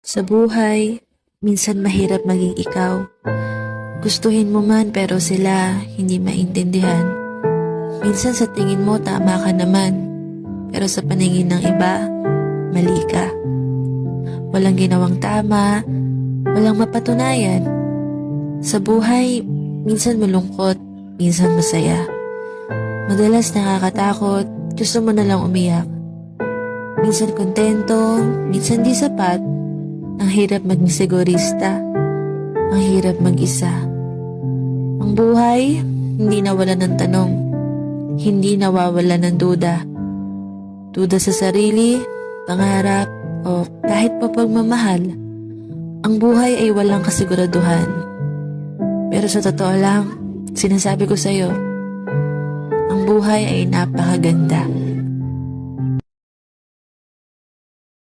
Sa buhay, minsan mahirap maging ikaw. Gustuhin mo man pero sila hindi maintindihan. Minsan sa tingin mo tama ka naman, pero sa paningin ng iba, mali ka. Walang ginawang tama, walang mapatunayan. Sa buhay, minsan malungkot, minsan masaya. Madalas nakakatakot, gusto mo na lang umiyak. Minsan kontento, minsan di sapat. Ang hirap maging sigurista. Ang hirap mag-isa. Ang buhay, hindi nawala ng tanong. Hindi nawawala ng duda. Duda sa sarili, pangarap, o kahit pa pagmamahal. Ang buhay ay walang kasiguraduhan. Pero sa totoo lang, sinasabi ko sa'yo, ang buhay ay napakaganda.